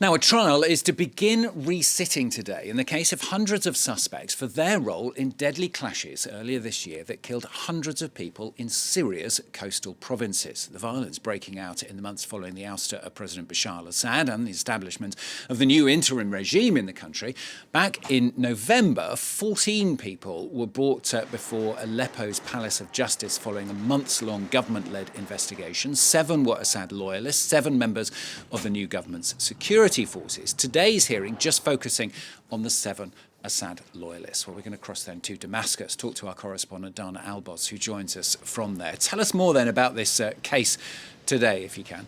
Now, a trial is to begin resitting today in the case of hundreds of suspects for their role in deadly clashes earlier this year that killed hundreds of people in Syria's coastal provinces. The violence breaking out in the months following the ouster of President Bashar al-Assad and the establishment of the new interim regime in the country. Back in November, 14 people were brought before Aleppo's Palace of Justice following a months-long government-led investigation. 7 were Assad loyalists, 7 members of the new government's security forces. Today's hearing just focusing on the 7 Assad loyalists. Well, we're going to cross then to Damascus, talk to our correspondent Dana Alboz, who joins us from there. Tell us more then about this case today, if you can.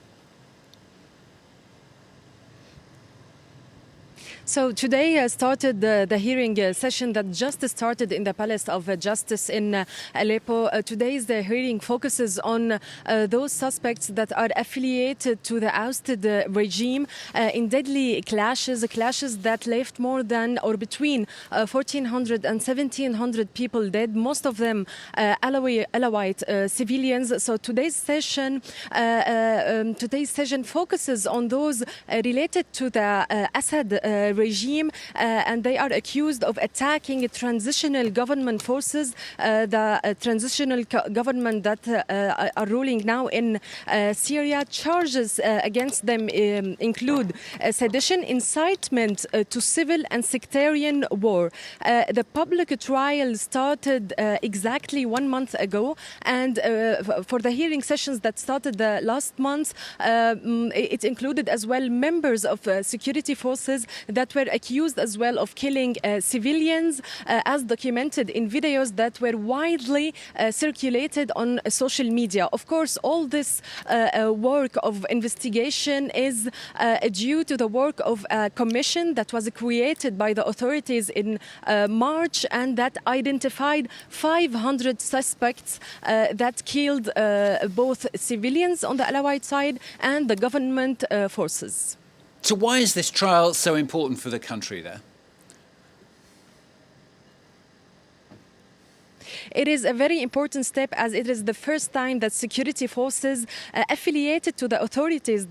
So today started the hearing session that just started in the Palace of Justice in Aleppo. Today's the hearing focuses on those suspects that are affiliated to the ousted regime in deadly clashes that left more than or between 1,400 and 1,700 people dead, most of them Alawite civilians. So today's session focuses on those related to the Assad regime, and they are accused of attacking transitional government forces, the transitional government that are ruling now in Syria. Charges against them include sedition, incitement to civil and sectarian war. The public trial started exactly 1 month ago, and for the hearing sessions that started the last month, it included as well members of security forces that were accused as well of killing civilians, as documented in videos that were widely circulated on social media. Of course, all this work of investigation is due to the work of a commission that was created by the authorities in March, and that identified 500 suspects that killed both civilians on the Alawite side and the government forces. So why is this trial so important for the country there? It is a very important step, as it is the first time that security forces affiliated to the authorities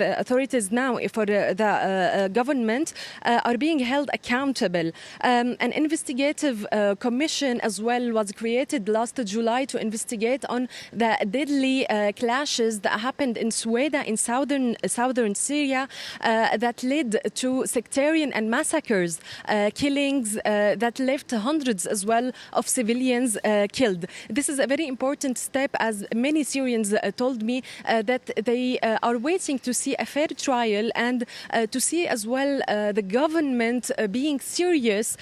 now for the government are being held accountable. An investigative commission as well was created last July to investigate on the deadly clashes that happened in Sueda in southern Syria that led to sectarian and massacres, killings that left hundreds as well of civilians killed. This is a very important step, as many Syrians told me that they are waiting to see a fair trial and to see as well the government being serious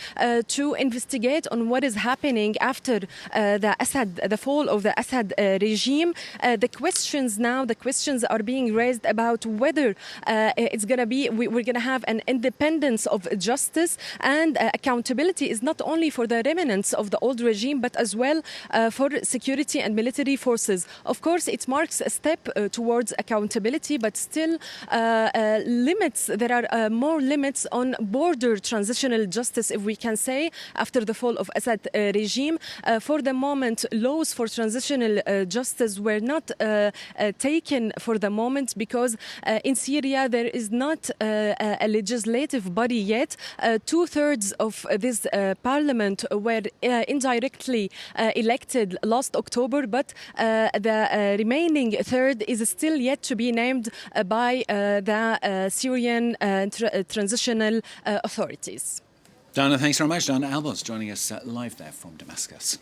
to investigate on what is happening after the fall of the Assad regime. The questions are being raised about whether it's going to be we're going to have an independence of justice, and accountability is not only for the remnants of the old regime but as well for security and military forces. Of course, it marks a step towards accountability, but still limits. There are more limits on border transitional justice, if we can say, after the fall of Assad regime. For the moment, laws for transitional justice were not taken for the moment because in Syria there is not a legislative body yet. 2/3 of this parliament were indirectly elected last October, but the remaining third is still yet to be named by the Syrian transitional authorities. Dana, thanks very much. Dana Alboz joining us live there from Damascus.